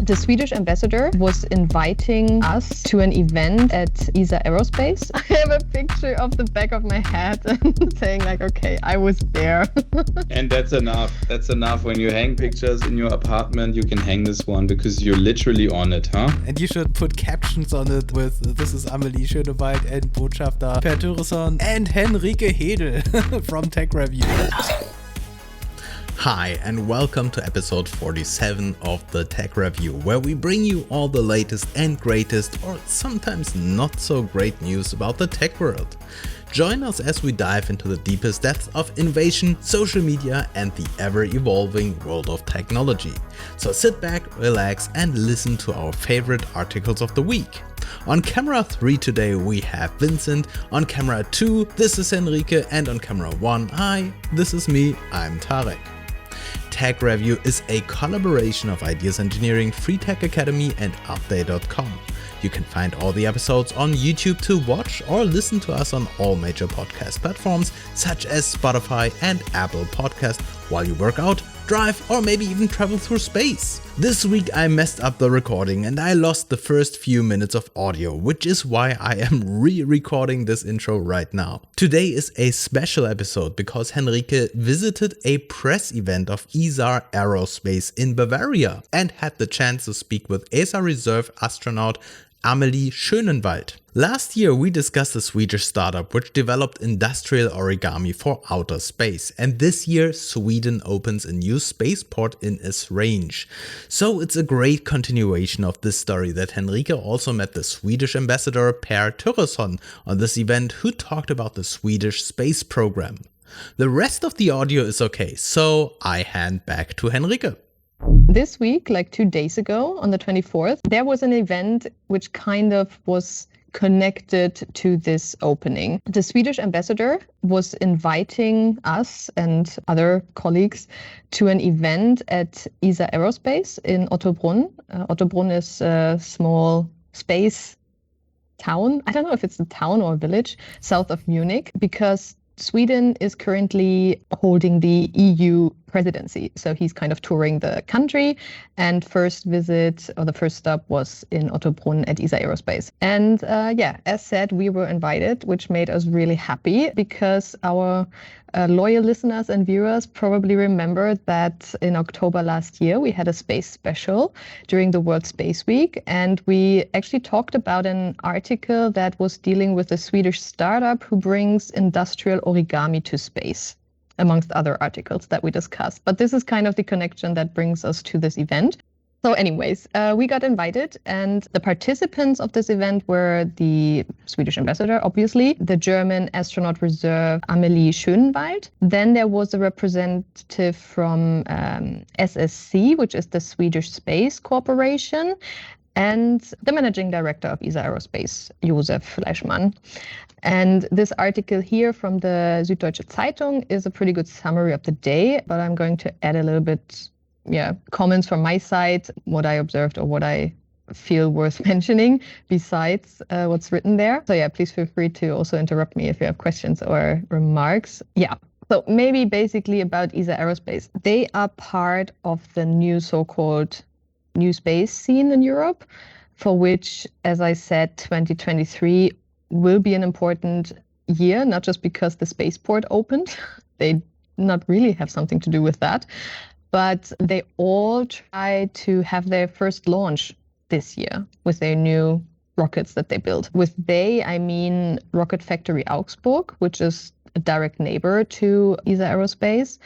The Swedish ambassador was inviting us to an event at Isar Aerospace. I have a picture of the back of my head and saying like, okay, I was there. And that's enough. That's enough. When you hang pictures in your apartment, you can hang this one because you're literally on it, huh? And you should put captions on it with "This is Amelie Schoenenwald" and Botschafter Per Thuresson and Henrike Hedel from TechReview. Hi, and welcome to episode 47 of the Tech Review, where we bring you all the latest and greatest, or sometimes not so great news about the tech world. Join us as we dive into the deepest depths of innovation, social media, and the ever-evolving world of technology. So sit back, relax, and listen to our favorite articles of the week. On camera 3 today we have Vincent, on camera 2 this is Henrike, and on camera 1, hi, this is me, I'm Tarek. Tech Review is a collaboration of Ideas Engineering, Free Tech Academy, and Update.com. You can find all the episodes on YouTube to watch or listen to us on all major podcast platforms such as Spotify and Apple Podcast while you work out, drive, or maybe even travel through space. This week I messed up the recording and I lost the first few minutes of audio, which is why I am re-recording this intro right now. Today is a special episode because Henrike visited a press event of Isar Aerospace in Bavaria and had the chance to speak with ESA Reserve Astronaut Amelie Schoenenwald. Last year we discussed a Swedish startup which developed industrial origami for outer space, and this year Sweden opens a new spaceport in its range. So it's a great continuation of this story that Henrike also met the Swedish ambassador Per Thuresson on this event, who talked about the Swedish space program. The rest of the audio is okay, so I hand back to Henrike. This week, like 2 days ago, on the 24th, there was an event which kind of was connected to this opening. The Swedish ambassador was inviting us and other colleagues to an event at Isar Aerospace in Ottobrunn. Ottobrunn is a small space town. I don't know if it's a town or a village south of Munich, because Sweden is currently holding the EU presidency. So he's kind of touring the country, and the first stop was in Ottobrunn at Isar Aerospace. And as said, we were invited, which made us really happy because our loyal listeners and viewers probably remember that in October last year, we had a space special during the World Space Week. And we actually talked about an article that was dealing with a Swedish startup who brings industrial origami to space, amongst other articles that we discussed. But this is kind of the connection that brings us to this event. So anyways, we got invited, and the participants of this event were the Swedish ambassador, obviously, the German astronaut reserve Amelie Schoenenwald. Then there was a representative from SSC, which is the Swedish Space Corporation, and the managing director of Isar Aerospace, Josef Fleischmann. And this article here from the Süddeutsche Zeitung is a pretty good summary of the day, but I'm going to add a little bit comments from my side, what I observed or what I feel worth mentioning besides what's written there. So please feel free to also interrupt me if you have questions or remarks. So maybe basically about Isar Aerospace. They are part of the new so-called new space scene in Europe, for which, as I said, 2023 will be an important year, not just because the spaceport opened. They not really have something to do with that, but they all try to have their first launch this year with their new rockets that they build. With they, I mean Rocket Factory Augsburg, which is a direct neighbor to Isar Aerospace.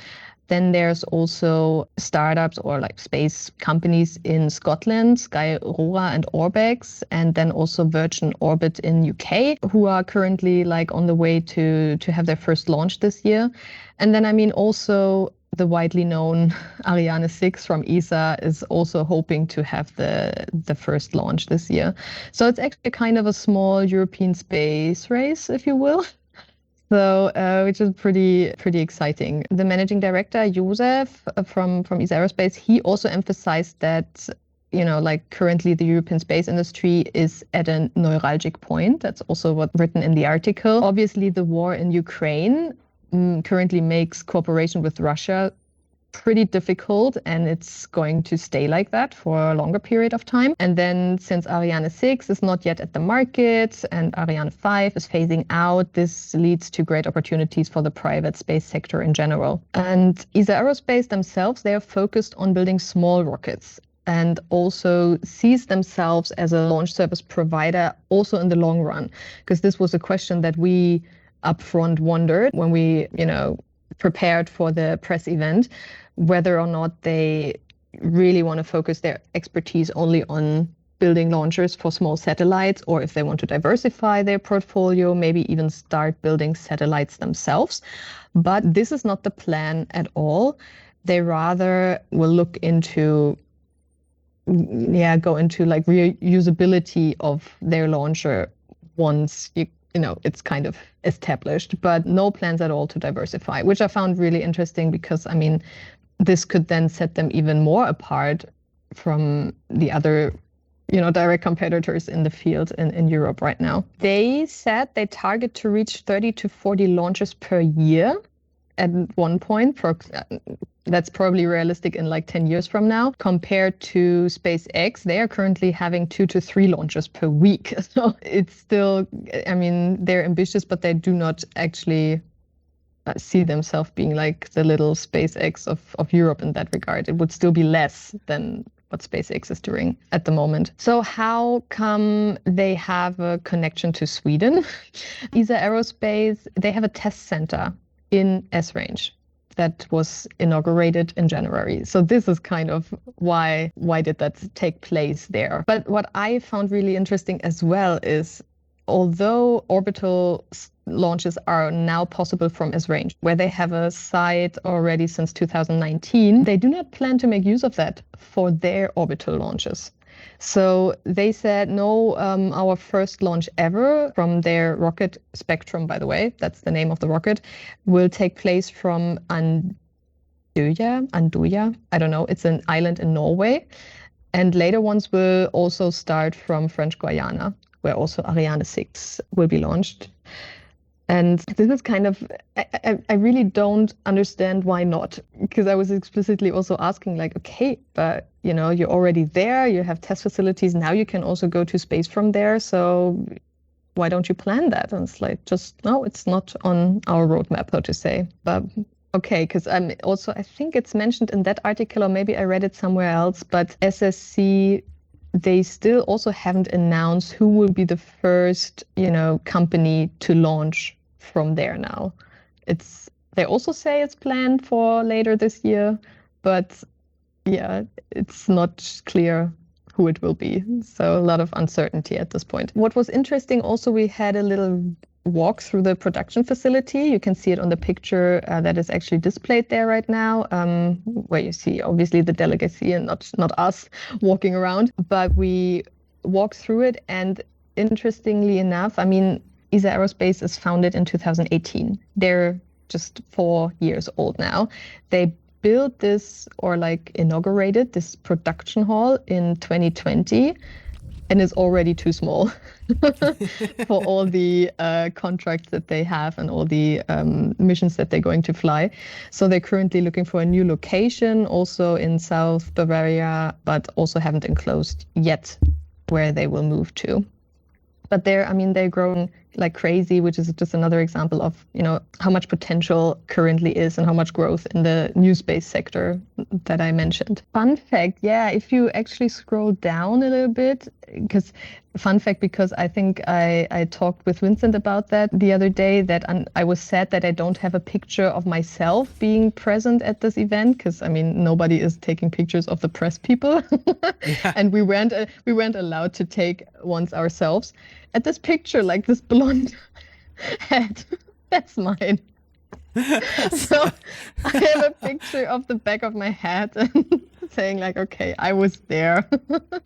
Then there's also startups or like space companies in Scotland, Skyrora and Orbex, and then also Virgin Orbit in UK, who are currently like on the way to have their first launch this year. And then I mean also the widely known Ariane 6 from ESA is also hoping to have the first launch this year. So it's actually kind of a small European space race, if you will. So, which is pretty exciting. The managing director, Josef, from Isar Aerospace, he also emphasized that, like currently the European space industry is at a neuralgic point. That's also what's written in the article. Obviously, the war in Ukraine currently makes cooperation with Russia pretty difficult, and it's going to stay like that for a longer period of time. And then since Ariane 6 is not yet at the market and Ariane 5 is phasing out, this leads to great opportunities for the private space sector in general. And Isar Aerospace themselves, they are focused on building small rockets and also sees themselves as a launch service provider also in the long run, because this was a question that we upfront wondered when we, prepared for the press event, whether or not they really want to focus their expertise only on building launchers for small satellites, or if they want to diversify their portfolio, maybe even start building satellites themselves. But this is not the plan at all. They rather will look into go into like reusability of their launcher once it's kind of established, but no plans at all to diversify, which I found really interesting because, this could then set them even more apart from the other, direct competitors in the field in Europe right now. They said they target to reach 30 to 40 launches per year at one point. That's probably realistic in like 10 years from now. Compared to SpaceX, they are currently having 2 to 3 launches per week. So it's still, they're ambitious, but they do not actually see themselves being like the little SpaceX of Europe in that regard. It would still be less than what SpaceX is doing at the moment. So how come they have a connection to Sweden? Isar Aerospace, they have a test center in S-Range that was inaugurated in January. So this is kind of why did that take place there. But what I found really interesting as well is, although orbital launches are now possible from S-Range, where they have a site already since 2019, they do not plan to make use of that for their orbital launches. So they said, no, our first launch ever from their rocket Spectrum, by the way, that's the name of the rocket, will take place from Andøya, I don't know, it's an island in Norway. And later ones will also start from French Guiana, where also Ariane 6 will be launched. And this is kind of, I really don't understand why not, because I was explicitly also asking like, okay, but you're already there, you have test facilities, now you can also go to space from there. So why don't you plan that? And it's like, no, it's not on our roadmap, so to say. But okay, because I think it's mentioned in that article, or maybe I read it somewhere else, but SSC, they still also haven't announced who will be the first, company to launch from there now. They also say it's planned for later this year, but yeah, it's not clear who it will be. So a lot of uncertainty at this point. What was interesting also, we had a little walk through the production facility. You can see it on the picture that is actually displayed there right now, where you see obviously the delegacy and not us walking around, but we walked through it. And interestingly enough, Isar Aerospace is founded in 2018. They're just 4 years old now. They built this, or inaugurated this production hall in 2020, and is already too small for all the contracts that they have and all the missions that they're going to fly. So they're currently looking for a new location, also in South Bavaria, but also haven't enclosed yet where they will move to. But they're growing like crazy, which is just another example of, how much potential currently is and how much growth in the new space sector that I mentioned. Fun fact, if you actually scroll down a little bit, because I think I talked with Vincent about that the other day, that I was sad that I don't have a picture of myself being present at this event, because nobody is taking pictures of the press people. Yeah. And we weren't allowed to take ones ourselves. At this picture, like this blonde head, that's mine. So I have a picture of the back of my head and saying like, okay, I was there.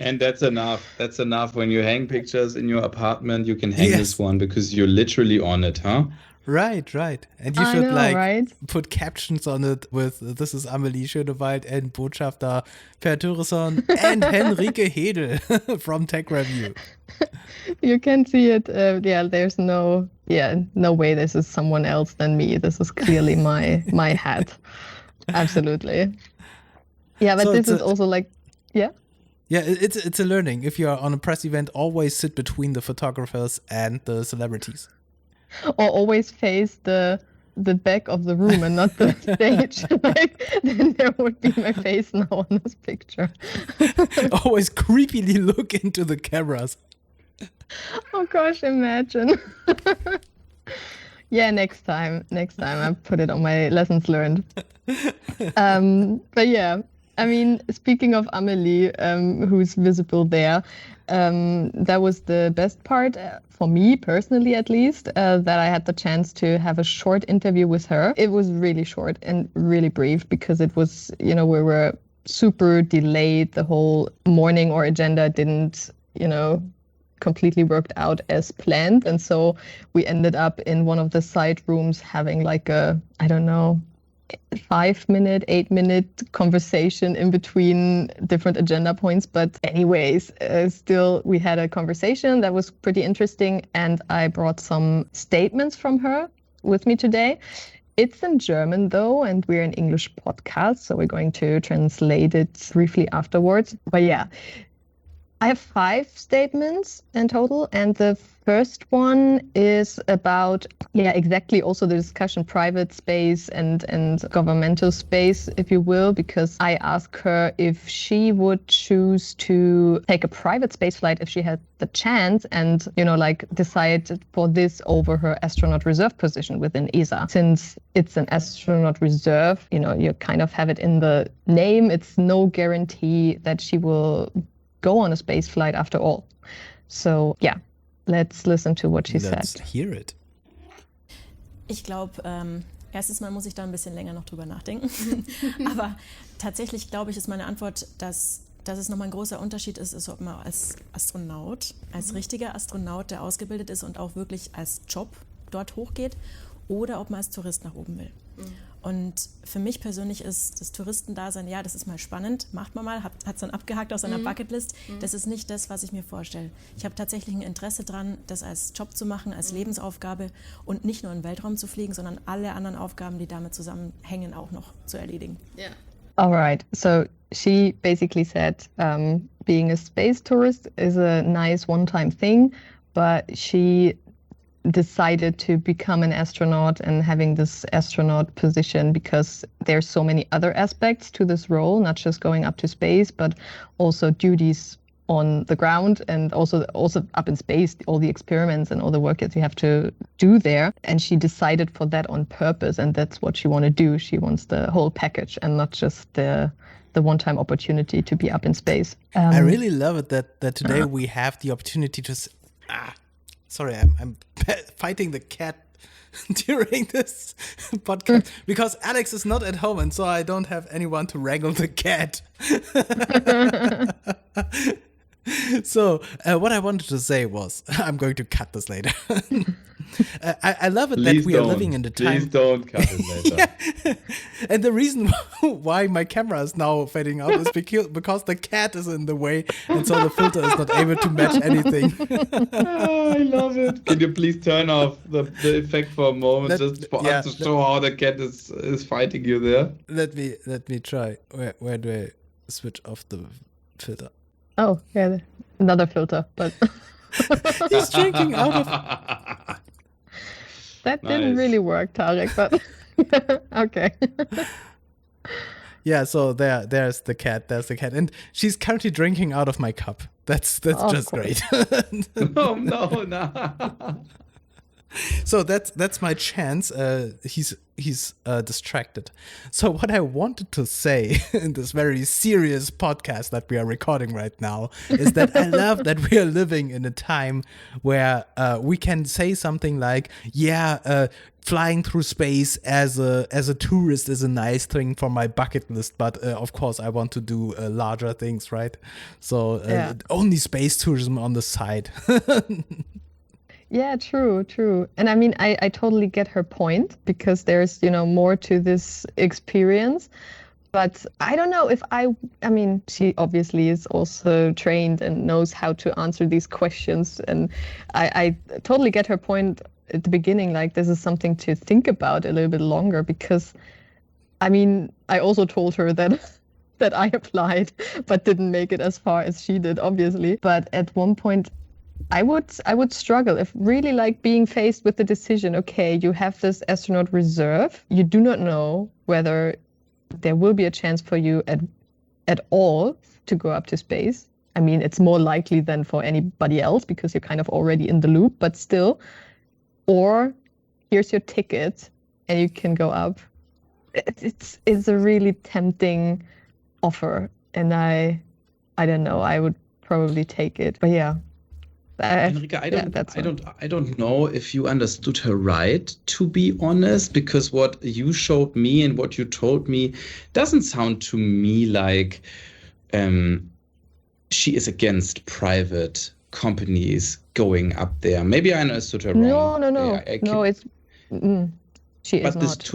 And that's enough. That's enough. When you hang pictures in your apartment, you can hang this one because you're literally on it, huh? Right. And you should put captions on it with, this is Amelie Schoenenwald and Botschafter Per Thuresson and Henrike Hedel from TechReview. You can see it. There's no way this is someone else than me. This is clearly my hat. Absolutely. Yeah, but So this is also like, yeah. Yeah, it's a learning. If you are on a press event, always sit between the photographers and the celebrities. Or always face the back of the room and not the stage. Like, then there would be my face now on this picture. Always creepily look into the cameras. Oh gosh, imagine. Yeah, next time I put it on my lessons learned. But yeah, I mean, speaking of Amelie, who's visible there, that was the best part for me personally, at least, that I had the chance to have a short interview with her. It was really short and really brief because it was, we were super delayed. The whole morning or agenda didn't, completely worked out as planned. And so we ended up in one of the side rooms having like a, 5-minute, 8-minute conversation in between different agenda points. But anyways, still we had a conversation that was pretty interesting. And I brought some statements from her with me today. It's in German though, and we're an English podcast, so we're going to translate it briefly afterwards. But yeah, I have 5 statements in total, and the first one is about, exactly also the discussion private space and governmental space, if you will, because I asked her if she would choose to take a private space flight if she had the chance and, decide for this over her astronaut reserve position within ESA. Since it's an astronaut reserve, you kind of have it in the name. It's no guarantee that she will go on a space flight after all. So, yeah, let's listen to what she said. Let's hear it. Ich glaube, erstens mal muss ich da ein bisschen länger noch drüber nachdenken. Aber tatsächlich glaube ich, ist meine Antwort, dass es nochmal ein großer Unterschied ist, ob man als Astronaut, als richtiger Astronaut, der ausgebildet ist und auch wirklich als Job dort hochgeht, oder ob man als Tourist nach oben will. Und für mich persönlich ist das Touristendasein, ja, das ist mal spannend, macht man mal, hat es dann abgehakt aus seiner Bucketlist. Das ist nicht das, was ich mir vorstelle. Ich habe tatsächlich ein Interesse dran, das als Job zu machen, als Lebensaufgabe und nicht nur in den Weltraum zu fliegen, sondern alle anderen Aufgaben, die damit zusammenhängen, auch noch zu erledigen. Yeah. All right. So she basically said being a space tourist is a nice one-time thing, but she decided to become an astronaut and having this astronaut position because there's so many other aspects to this role, not just going up to space, but also duties on the ground and also up in space, all the experiments and all the work that you have to do there. And she decided for that on purpose, and that's what she wants to do. She wants the whole package and not just the one-time opportunity to be up in space. I really love it that today we have the opportunity to sorry, I'm fighting the cat during this podcast because Alex is not at home and so I don't have anyone to wrangle the cat. So what I wanted to say was, I'm going to cut this later. I love it that we are living in the time. Please don't cut it later. Yeah. And the reason why my camera is now fading out is because the cat is in the way, and so the filter is not able to match anything. Oh, I love it. Can you please turn off the effect for a moment, just for us to show how the cat is fighting you there? Let me try. Where do I switch off the filter? Oh, yeah, another filter, but he's drinking out of. That didn't really work, Tarek, but okay. Yeah, so there's the cat, and she's currently drinking out of my cup. That's just great. No. So that's my chance. He's distracted. So what I wanted to say in this very serious podcast that we are recording right now is that I love that we are living in a time where we can say something like, flying through space as a tourist is a nice thing for my bucket list, but of course I want to do larger things, right? So only space tourism on the side. Yeah, true. And I mean, I totally get her point because there's, more to this experience. But I don't know if I mean, she obviously is also trained and knows how to answer these questions. And I totally get her point at the beginning, like this is something to think about a little bit longer because I mean, I also told her that I applied, but didn't make it as far as she did, obviously. But at one point, I would struggle if really like being faced with the decision, okay, you have this astronaut reserve. You do not know whether there will be a chance for you at all to go up to space. I mean, it's more likely than for anybody else because you're kind of already in the loop, but still. Or here's your ticket and you can go up. It's a really tempting offer. And I don't know, I would probably take it. But yeah. Henrike, I don't know if you understood her right, to be honest, because what you showed me and what you told me doesn't sound to me like she is against private companies going up there. Maybe I understood her wrong. No, she is not.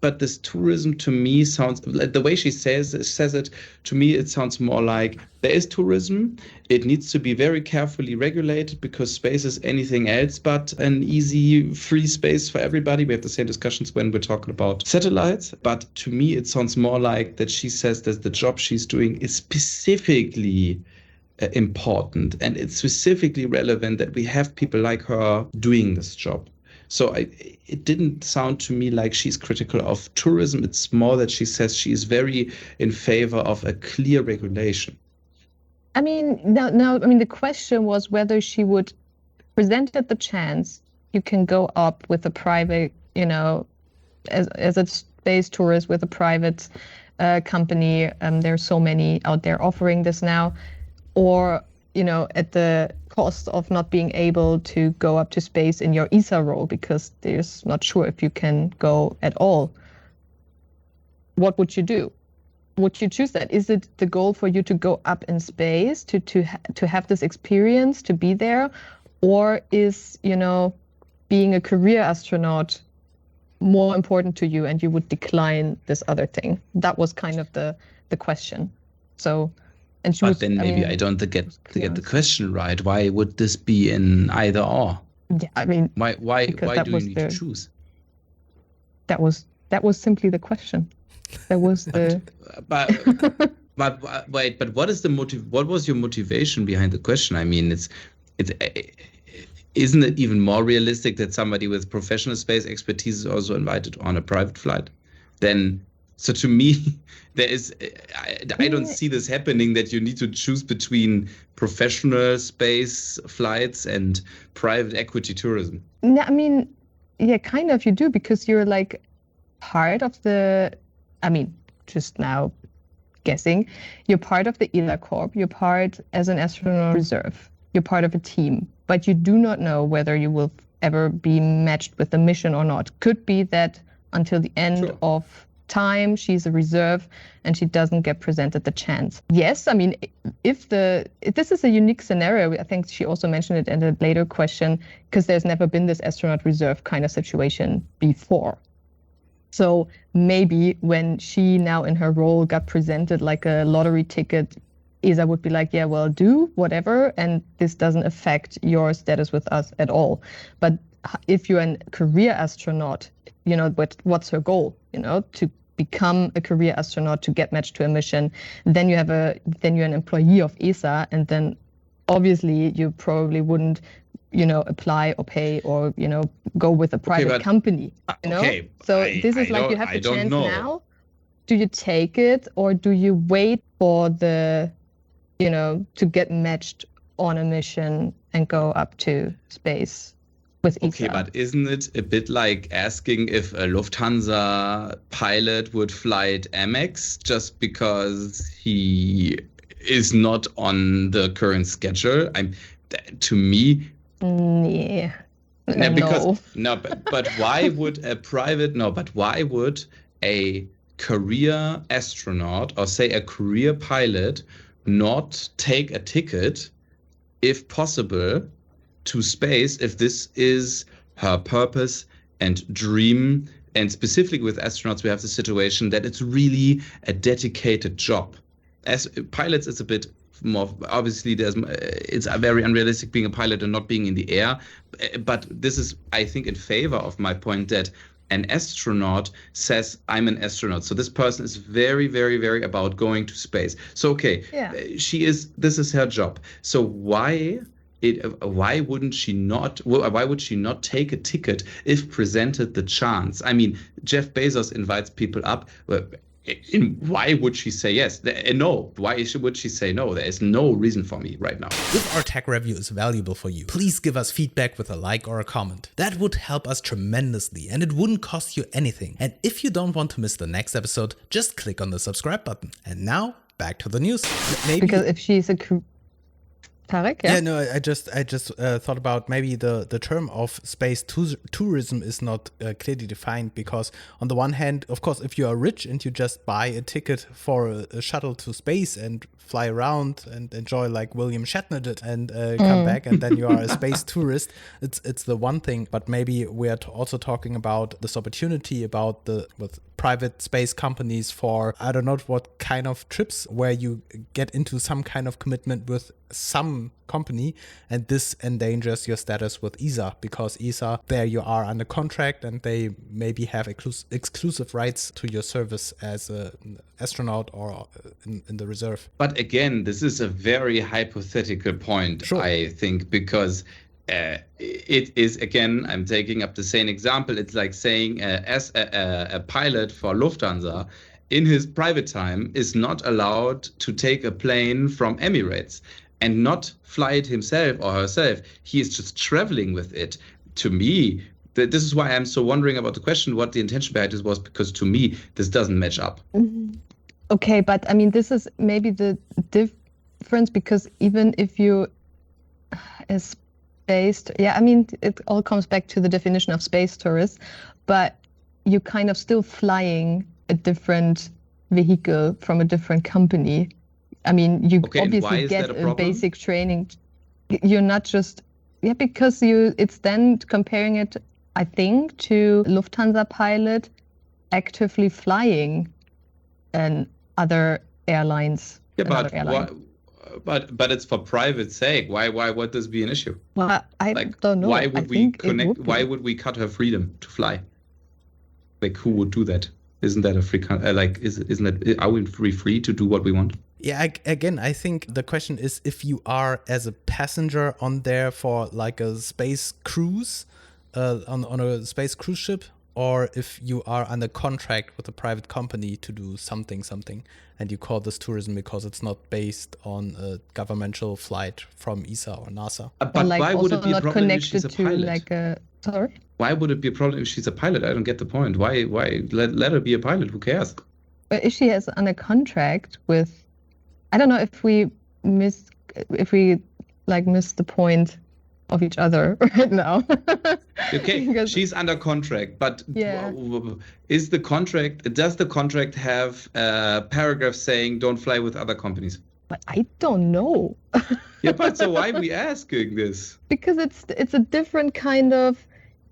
But this tourism to me sounds like the way she says it to me, it sounds more like there is tourism. It needs to be very carefully regulated because space is anything else but an easy free space for everybody. We have the same discussions when we're talking about satellites. But to me, it sounds more like that she says that the job she's doing is specifically important and it's specifically relevant that we have people like her doing this job. So it didn't sound to me like she's critical of tourism. It's more that she says she is very in favor of a clear regulation. I mean, the question was whether she would, presented the chance, you can go up with a private, as a space tourist with a private company. There's so many out there offering this now. Or, at the cost of not being able to go up to space in your ESA role because there's not sure if you can go at all. What would you do? Would you choose that? Is it the goal for you to go up in space, to have this experience, to be there? Or is, being a career astronaut more important to you and you would decline this other thing? That was kind of the question. So... But then maybe I don't get the question right. Why would this be in either or? Yeah, I mean, why do you need to choose? That was simply the question. That was the. But wait. But what is the What was your motivation behind the question? I mean, isn't it even more realistic that somebody with professional space expertise is also invited on a private flight? So to me, I don't see this happening that you need to choose between professional space flights and private equity tourism. No, I mean, yeah, kind of you do because you're like part of just now guessing, you're part of the ESA Corp, you're part as an astronaut reserve, you're part of a team, but you do not know whether you will ever be matched with the mission or not. Could be that until the end of time she's a reserve and she doesn't get presented the chance. Yes, I mean, if this is a unique scenario, I think she also mentioned it in a later question, because there's never been this astronaut reserve kind of situation before. So maybe when she now in her role got presented like a lottery ticket, ESA would be like, yeah, well, do whatever, and this doesn't affect your status with us at all. But if you're a career astronaut, what's her goal? To become a career astronaut, to get matched to a mission, then you're an employee of ESA, and then obviously you probably wouldn't, apply or pay or go with a private company. Okay. So this is like you have the chance now. Do you take it or do you wait for the, to get matched on a mission and go up to space? Okay, but isn't it a bit like asking if a Lufthansa pilot would fly at Amex just because he is not on the current schedule? To me, yeah. But why would why would a career astronaut or say a career pilot not take a ticket, if possible, to space if this is her purpose and dream? And specifically with astronauts, we have the situation that it's really a dedicated job. As pilots, it's a bit more, obviously it's very unrealistic being a pilot and not being in the air. But this is, I think, in favor of my point that an astronaut says, I'm an astronaut. So this person is very, very, very about going to space. So, okay, this is her job. So why would she not take a ticket if presented the chance? I mean, Jeff Bezos invites people up. Why would she say yes? No. Why would she say no? There is no reason for me right now. If our tech review is valuable for you, please give us feedback with a like or a comment. That would help us tremendously and it wouldn't cost you anything. And if you don't want to miss the next episode, just click on the subscribe button. And now back to the news. Because if she's a Tarek, yeah? Yeah, no, I just thought about maybe the term of space tourism is not clearly defined, because on the one hand, of course, if you are rich and you just buy a ticket for a shuttle to space and fly around and enjoy like William Shatner did and come back, and then you are a space tourist, it's the one thing. But maybe we are also talking about this opportunity with private space companies for, I don't know what kind of trips, where you get into some kind of commitment with some company, and this endangers your status with ESA, because ESA, there you are under contract and they maybe have exclusive rights to your service as an astronaut or in the reserve. But again, this is a very hypothetical point, sure. I think, because it is, again, I'm taking up the same example. It's like saying as a pilot for Lufthansa in his private time is not allowed to take a plane from Emirates and not fly it himself or herself. He is just traveling with it. To me, this is why I'm so wondering about the question, what the intention behind this was, because to me, this doesn't match up. Mm-hmm. Okay, but I mean, this is maybe the difference, because even if you is based, I mean, it all comes back to the definition of space tourist, but you're kind of still flying a different vehicle from a different company. I mean, you obviously get a basic training. You're not just, because it's then comparing it, I think, to Lufthansa pilot actively flying and other airlines. Yeah, but it's for private sake. Why would this be an issue? Well, I don't know. Why would why would we cut her freedom to fly? Like, who would do that? Isn't that a free are we free to do what we want? Yeah, again, I think the question is if you are as a passenger on there for like a space cruise, on a space cruise ship, or if you are under contract with a private company to do something, and you call this tourism because it's not based on a governmental flight from ESA or NASA. But why would it be a problem if she's a pilot? Sorry? Why would it be a problem if she's a pilot? I don't get the point. Why let her be a pilot? Who cares? But if she is under contract with, I don't know if we miss the point of each other right now. Okay, she's under contract, but does the contract have a paragraph saying don't fly with other companies? But I don't know. Yeah, but so why are we asking this? Because it's a different kind of,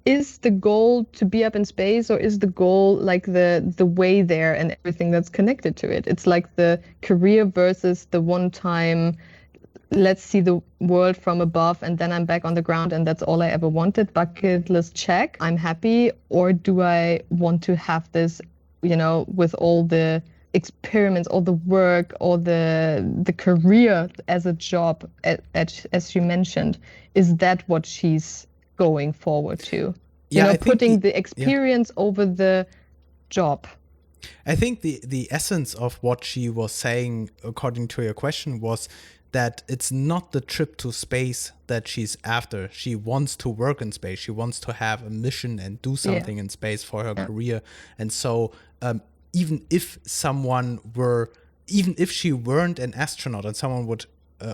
is the goal to be up in space, or is the goal like the way there and everything that's connected to it? It's like the career versus the one time, let's see the world from above and then I'm back on the ground and that's all I ever wanted. Bucket list check. I'm happy. Or do I want to have this, with all the experiments, all the work, all the career as a job, as you mentioned? Is that what she's going forward to? Putting the experience over the job. I think the essence of what she was saying, according to your question, was that it's not the trip to space that she's after. She wants to work in space. She wants to have a mission and do something in space for her career. And so even if she weren't an astronaut and someone would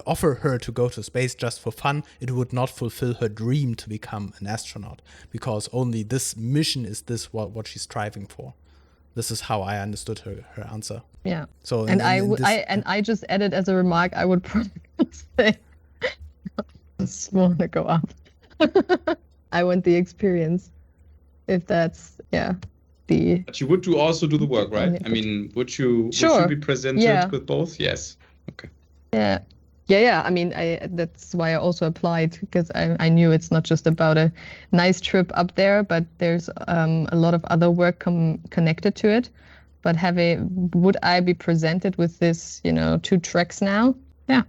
offer her to go to space just for fun, it would not fulfill her dream to become an astronaut, because only this mission is what she's striving for. This is how I understood her answer. Yeah. So I just added as a remark, I would probably say, I just want to go up. I want the experience. If that's But you would also do the work, right? I mean, would you be presented with both? Yes. Okay. Yeah. Yeah. I mean, that's why I also applied, because I knew it's not just about a nice trip up there, but there's a lot of other work connected to it. But would I be presented with this, 2 tracks now? Yeah,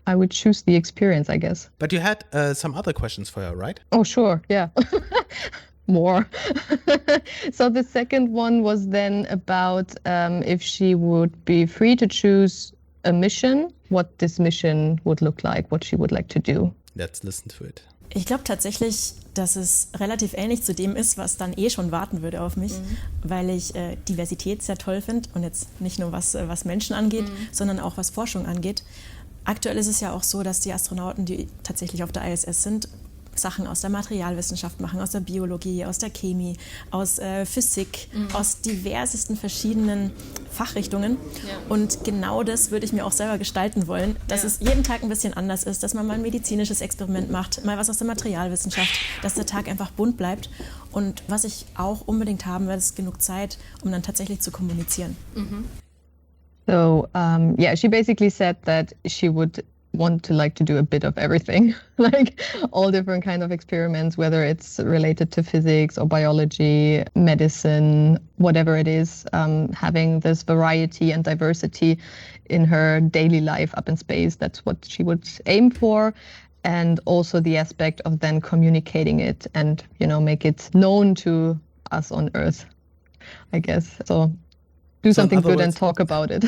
I would choose the experience, I guess. But you had some other questions for her, right? Oh, sure. Yeah. More. So the second one was then about if she would be free to choose a mission, what this mission would look like, what she would like to do. Let's listen to it. Ich glaube tatsächlich, dass es relativ ähnlich zu dem ist, was dann schon warten würde auf mich, weil ich Diversität sehr toll finde und jetzt nicht nur was Menschen angeht, sondern auch was Forschung angeht. Aktuell ist es ja auch so, dass die Astronauten, die tatsächlich auf der ISS sind, Sachen aus der Materialwissenschaft machen, aus der Biologie, aus der Chemie, aus Physik, aus diversesten verschiedenen Fachrichtungen. Ja. Und genau das würde ich mir auch selber gestalten wollen, dass es jeden Tag ein bisschen anders ist, dass man mal ein medizinisches Experiment macht, mal was aus der Materialwissenschaft, dass der Tag einfach bunt bleibt. Und was ich auch unbedingt haben will, ist genug Zeit, um dann tatsächlich zu kommunizieren. So, she basically said that she would want to do a bit of everything, like all different kind of experiments, whether it's related to physics or biology, medicine, whatever it is, having this variety and diversity in her daily life up in space. That's what she would aim for. And also the aspect of then communicating it and, make it known to us on Earth, I guess. So do something good and talk about it.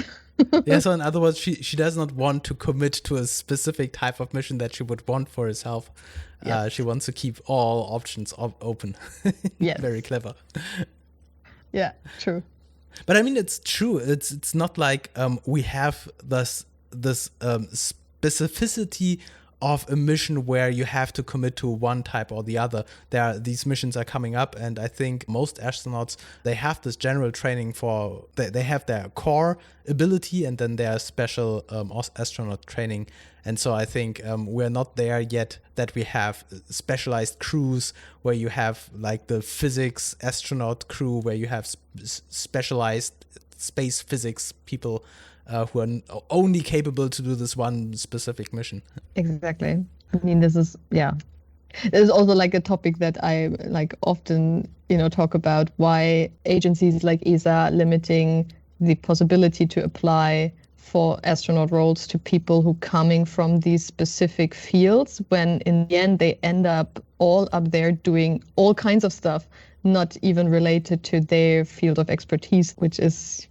Yeah, so in other words, she does not want to commit to a specific type of mission that she would want for herself. Yes. She wants to keep all options open. Yes. Very clever. Yeah, true. But I mean, it's true. It's not like we have this specificity of a mission where you have to commit to one type or the other. These missions are coming up, and I think most astronauts, they have this general training they have their core ability and then their special astronaut training. And so I think we're not there yet that we have specialized crews where you have like the physics astronaut crew, where you have specialized space physics people who are only capable to do this one specific mission. Exactly. I mean, this is also like a topic that I often, talk about, why agencies like ESA are limiting the possibility to apply for astronaut roles to people who coming from these specific fields, when in the end they end up all up there doing all kinds of stuff, not even related to their field of expertise, which is,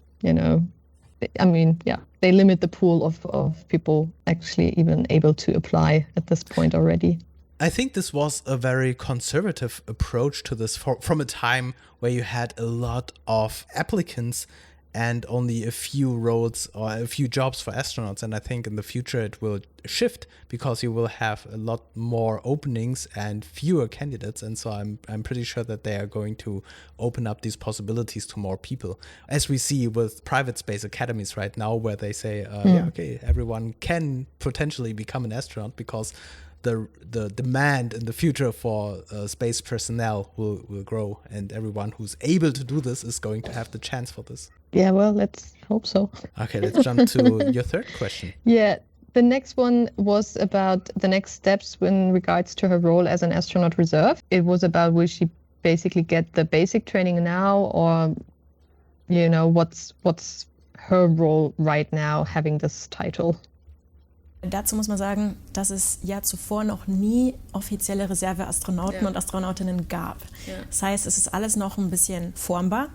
they limit the pool of people actually even able to apply at this point already. I think this was a very conservative approach to this from a time where you had a lot of applicants and only a few roles or a few jobs for astronauts. And I think in the future it will shift because you will have a lot more openings and fewer candidates. And so I'm pretty sure that they are going to open up these possibilities to more people, as we see with private space academies right now, where they say, everyone can potentially become an astronaut because the demand in the future for space personnel will grow, and everyone who's able to do this is going to have the chance for this. Yeah, well, let's hope so. Okay, let's jump to your third question. Yeah, the next one was about the next steps in regards to her role as an astronaut reserve. It was about, will she basically get the basic training now, or, what's her role right now having this title? Dazu muss man sagen, dass es ja zuvor noch nie offizielle Reserve-Astronauten und Astronautinnen gab. Ja. Das heißt, es ist alles noch ein bisschen formbar.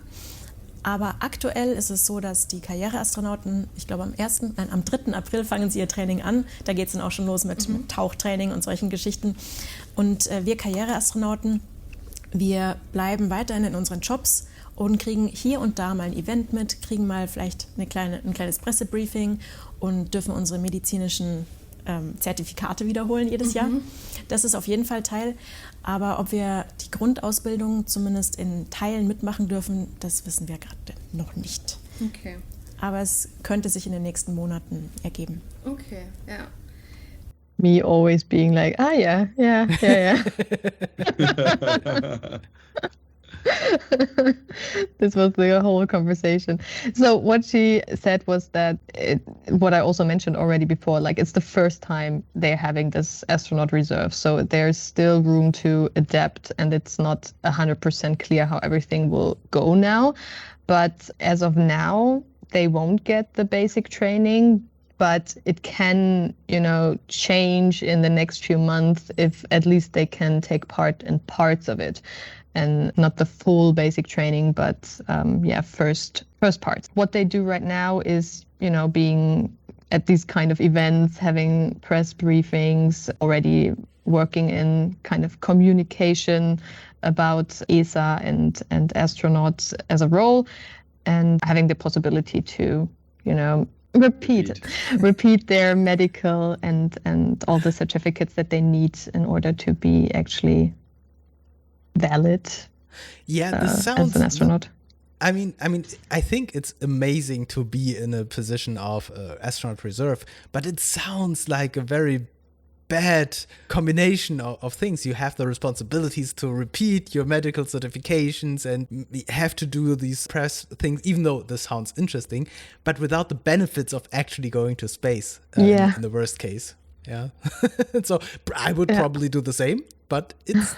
Aber aktuell ist es so, dass die Karriereastronauten, ich glaube am 3. April fangen sie ihr Training an. Da geht es dann auch schon los mit Tauchtraining und solchen Geschichten. Und wir Karriereastronauten, wir bleiben weiterhin in unseren Jobs und kriegen hier und da mal ein Event mit, kriegen mal vielleicht ein kleines Pressebriefing und dürfen unsere medizinischen Zertifikate wiederholen jedes Jahr. Das ist auf jeden Fall Teil. Aber ob wir die Grundausbildung zumindest in Teilen mitmachen dürfen, das wissen wir gerade noch nicht. Okay. Aber es könnte sich in den nächsten Monaten ergeben. Okay, ja. Me always being like, yeah. This was the whole conversation. So what she said was that what I also mentioned already before, like it's the first time they're having this astronaut reserve. So there's still room to adapt, and it's not 100% clear how everything will go now. But as of now, they won't get the basic training, but it can, change in the next few months if at least they can take part in parts of it. And not the full basic training, but first parts. What they do right now is, being at these kind of events, having press briefings, already working in kind of communication about ESA and astronauts as a role, and having the possibility to, repeat their medical and all the certificates that they need in order to be actually valid. Yeah, this sounds as an astronaut. I mean, I think it's amazing to be in a position of astronaut reserve, but it sounds like a very bad combination of things. You have the responsibilities to repeat your medical certifications and have to do these press things, even though this sounds interesting, but without the benefits of actually going to space in the worst case. Yeah. So I would probably do the same, but it's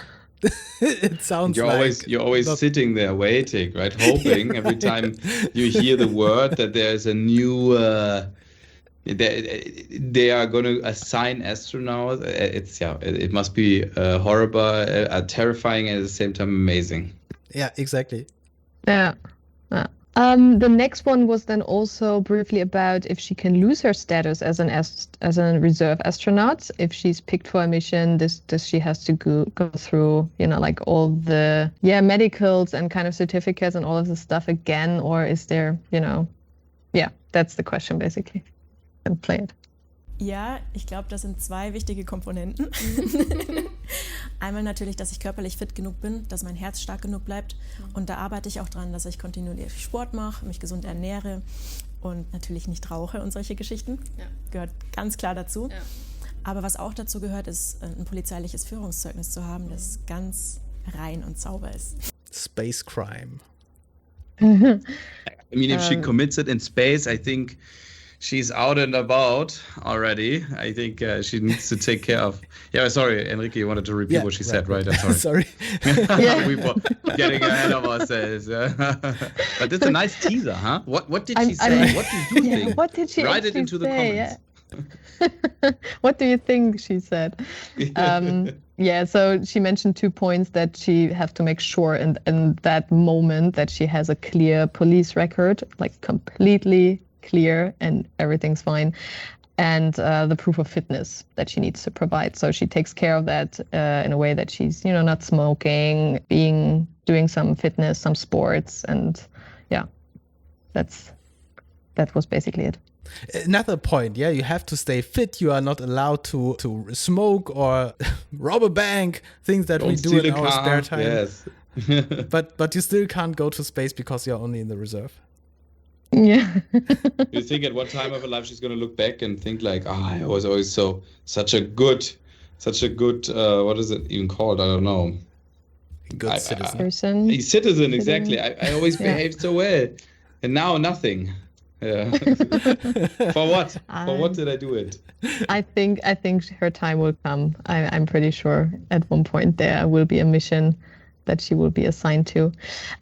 it sounds you're always sitting there waiting, right? Hoping every time you hear the word that there's a new they are going to assign astronauts. It must be horrible, terrifying, and at the same time amazing. Yeah, exactly. Yeah. The next one was then also briefly about if she can lose her status as a reserve astronaut. If she's picked for a mission, does she has to go through, like all the medicals and kind of certificates and all of the stuff again, or is there, that's the question basically. And play it. Ja, ich glaube, das sind zwei wichtige Komponenten. Einmal natürlich, dass ich körperlich fit genug bin, dass mein Herz stark genug bleibt. Und da arbeite ich auch dran, dass ich kontinuierlich Sport mache, mich gesund ernähre und natürlich nicht rauche und solche Geschichten. Ja. Gehört ganz klar dazu. Ja. Aber was auch dazu gehört, ist ein polizeiliches Führungszeugnis zu haben, das ganz rein und sauber ist. Space crime. I mean, if she commits it in space, I think she's out and about already. I think she needs to take care of. Yeah, sorry, Henrike, you wanted to repeat what she said, right? I'm sorry. Sorry. We were getting ahead of ourselves. But it's a nice teaser, huh? What did she say? What do you think? What did she Write it into the comments. What do you think she said? So she mentioned 2 points that she has to make sure in that moment that she has a clear police record, like completely clear and everything's fine, and the proof of fitness that she needs to provide. So she takes care of that in a way that she's not smoking, doing some fitness, some sports, and that was basically it. Another point, you have to stay fit. You are not allowed to smoke or rob a bank, things that we do in our spare time. Yes. but you still can't go to space because you're only in the reserve. Yeah. You think at what time of her life she's going to look back and think like, I was always such a good, what is it even called? I don't know. Good citizen. Person. Citizen, exactly. I always behaved so well. And now nothing. Yeah. For what? For what did I do it? I think her time will come. I'm pretty sure at one point there will be a mission that she will be assigned to.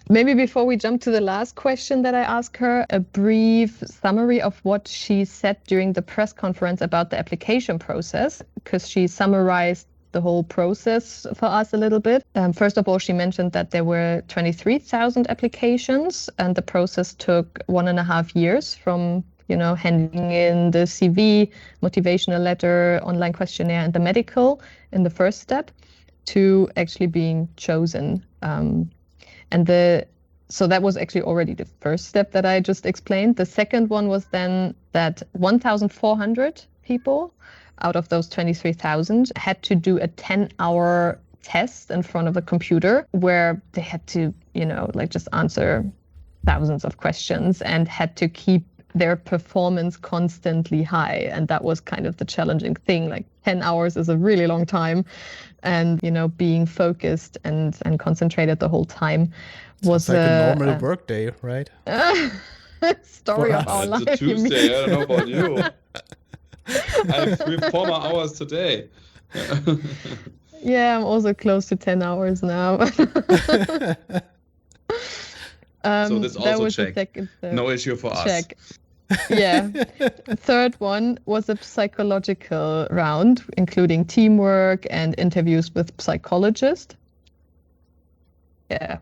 Maybe before we jump to the last question that I asked her, a brief summary of what she said during the press conference about the application process, because she summarized the whole process for us a little bit. First of all, she mentioned that there were 23,000 applications and the process took 1.5 years from handing in the CV, motivational letter, online questionnaire, and the medical in the first step to actually being chosen. So that was actually already the first step that I just explained. The second one was then that 1,400 people out of those 23,000 had to do a 10-hour test in front of a computer where they had to, just answer thousands of questions and had to keep their performance constantly high. And that was kind of the challenging thing. Like 10 hours is a really long time. And, being focused and concentrated the whole time was like a normal work day, right? Story of our life. It's a Tuesday. I don't know about you. I have 4 more hours today. Yeah, I'm also close to 10 hours now. So this also check. No issue for us. Yeah. Third one was a psychological round, including teamwork and interviews with psychologists. Yeah. I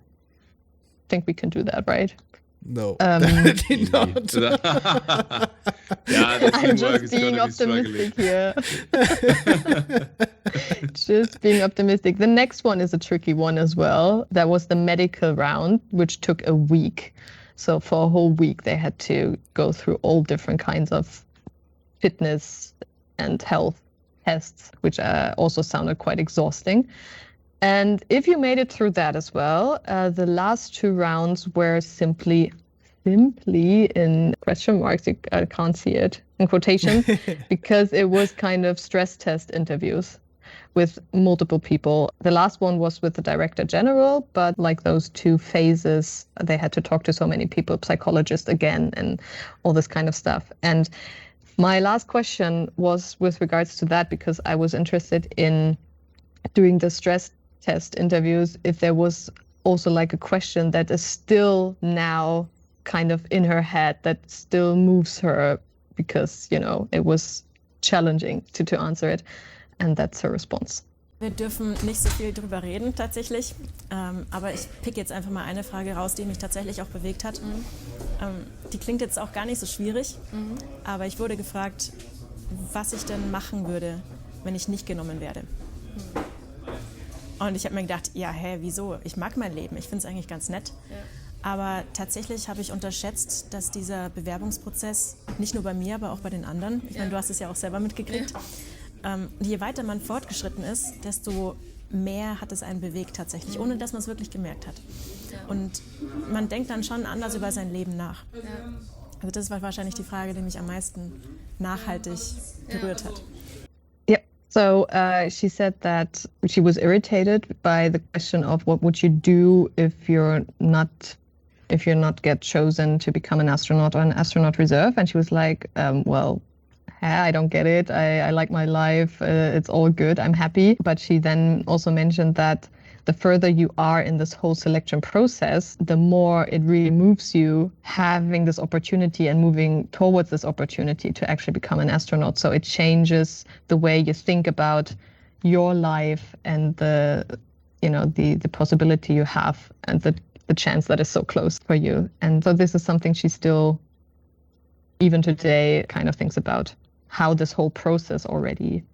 think we can do that, right? No, definitely not. Yeah, the I'm teamwork just is being going to be struggling. optimistic here. Just being optimistic. The next one is a tricky one as well. That was the medical round, which took a week. So for a whole week, they had to go through all different kinds of fitness and health tests, which also sounded quite exhausting. And if you made it through that as well, the last 2 rounds were simply in question marks, I can't see it, in quotation, because it was kind of stress test interviews with multiple people. The last one was with the director general, but like those 2 phases, they had to talk to so many people, psychologists again, and all this kind of stuff. And my last question was with regards to that, because I was interested in doing the stress test interviews, if there was also like a question that is still now kind of in her head, that still moves her, because, it was challenging to answer it. And that's her response. Wir dürfen nicht so viel drüber reden tatsächlich, aber ich pick jetzt einfach mal eine Frage raus, die mich tatsächlich auch bewegt hat. Die klingt jetzt auch gar nicht so schwierig, aber ich wurde gefragt, was ich denn machen würde, wenn ich nicht genommen werde. Und ich habe mir gedacht, wieso? Ich mag mein Leben, ich finde es eigentlich ganz nett. Ja. Aber tatsächlich habe ich unterschätzt, dass dieser Bewerbungsprozess, nicht nur bei mir, aber auch bei den anderen, ich meine, du hast es ja auch selber mitgekriegt, je weiter man fortgeschritten ist, desto mehr hat es einen bewegt tatsächlich, ohne dass man es wirklich gemerkt hat. Ja. Und man denkt dann schon anders über sein Leben nach. Ja. Also das war wahrscheinlich die Frage, die mich am meisten nachhaltig berührt hat. So she said that she was irritated by the question of what would you do if you're not get chosen to become an astronaut or an astronaut reserve, and she was like, I don't get it. I like my life. It's all good. I'm happy. But she then also mentioned that the further you are in this whole selection process, the more it really moves you having this opportunity and moving towards this opportunity to actually become an astronaut. So it changes the way you think about your life and the possibility you have and the chance that is so close for you. And so this is something she still, even today, kind of thinks about, how this whole process already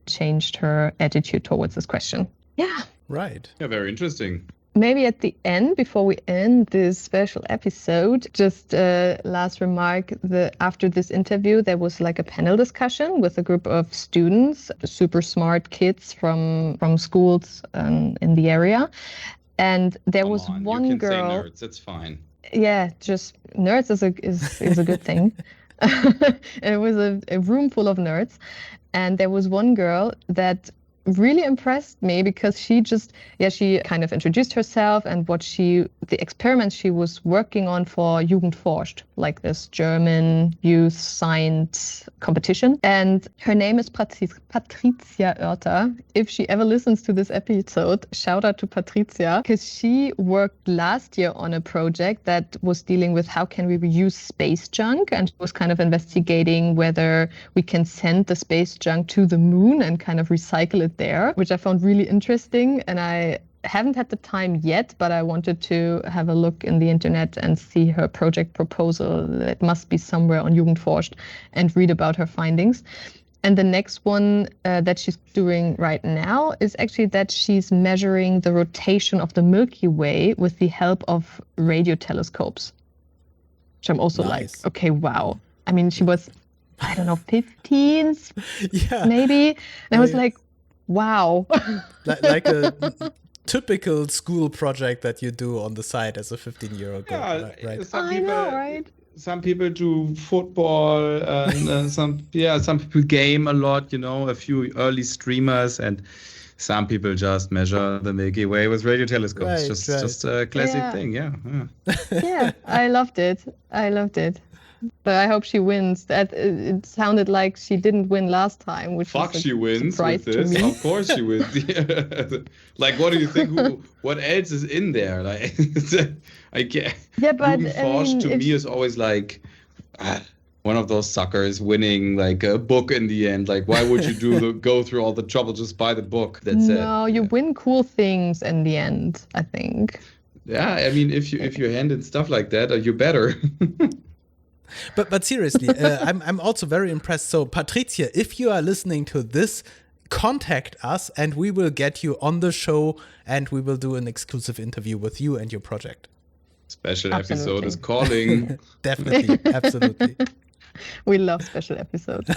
changed her attitude towards this question. Yeah. Right. Yeah, very interesting. Maybe at the end, before we end this special episode, just a last remark. After this interview, there was like a panel discussion with a group of students, super smart kids from schools in the area. And there was one you can girl. Say nerds, that's fine. Yeah, just nerds is a good thing. It was a room full of nerds. And there was one girl that really impressed me, because she kind of introduced herself and the experiments she was working on for Jugend Forscht, like this German youth science competition. And her name is Patricia Oerter. If she ever listens to this episode, shout out to Patricia, because she worked last year on a project that was dealing with how can we reuse space junk, and was kind of investigating whether we can send the space junk to the moon and kind of recycle it there, which I found really interesting. And I haven't had the time yet, but I wanted to have a look in the internet and see her project proposal. It must be somewhere on Jugend Forscht, and read about her findings. And the next one that she's doing right now is actually that she's measuring the rotation of the Milky Way with the help of radio telescopes, which I'm also like, okay, wow. I mean, she was, I don't know, 15, maybe. And I was like, wow. like a typical school project that you do on the side as a 15-year-old girl, right? I know, right? some people do football, and some people game a lot. A few early streamers, and some people just measure the Milky Way with radio telescopes. Right, just a classic thing. Yeah. Yeah, I loved it. But I hope she wins. That it sounded like she didn't win last time, which Fuck, was she wins with this. to me. Of course she wins. Like, what do you think? What else is in there? Like, I get. Yeah, but Jugend Forscht to me is always like one of those suckers winning like a book in the end. Like, why would you go through all the trouble just buy the book? That's it. No, you win cool things in the end, I think. Yeah, I mean, if you hand in stuff like that, you're better. But seriously, I'm also very impressed. So, Patricia, if you are listening to this, contact us and we will get you on the show and we will do an exclusive interview with you and your project. Special Absolutely. episode is calling. Definitely, absolutely. We love special episodes.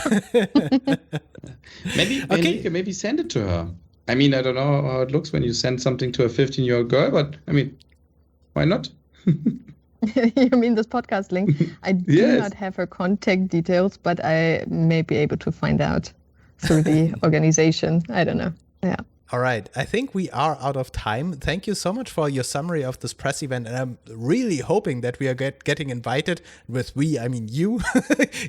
Maybe send it to her. I mean, I don't know how it looks when you send something to a 15-year-old girl, but I mean, why not? You mean this podcast link? I do Yes. not have her contact details, but I may be able to find out through the organization. I don't know. Yeah. All right. I think we are out of time. Thank you so much for your summary of this press event. And I'm really hoping that we are getting invited, with we, I mean you,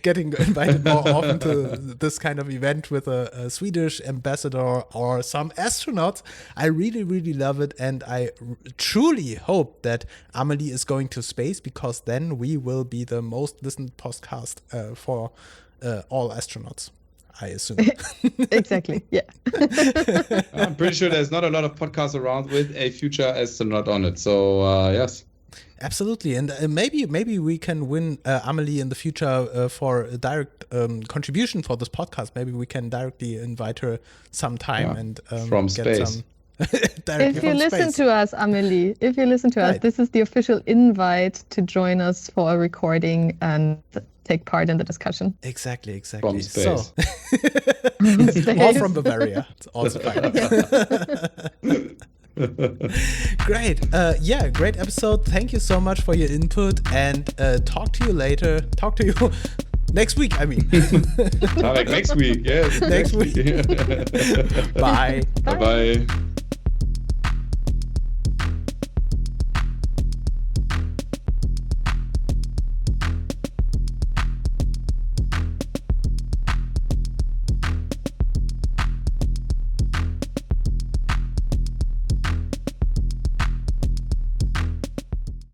getting invited more often to this kind of event with a Swedish ambassador or some astronauts. I really, really love it. And I truly hope that Amelie is going to space, because then we will be the most listened podcast for all astronauts, I assume. Exactly. Yeah. I'm pretty sure there's not a lot of podcasts around with a future astronaut on it. So, yes. Absolutely. And maybe we can win Amelie in the future for a direct contribution for this podcast. Maybe we can directly invite her sometime and from get space. some If you listen to us, Amelie, us, this is the official invite to join us for a recording and take part in the discussion. Exactly. From space. So, or from Bavaria. It's also fine. Great. Great episode. Thank you so much for your input, and talk to you later. Talk to you next week, I mean. Like next week, yes. Next week. Bye. Bye-bye.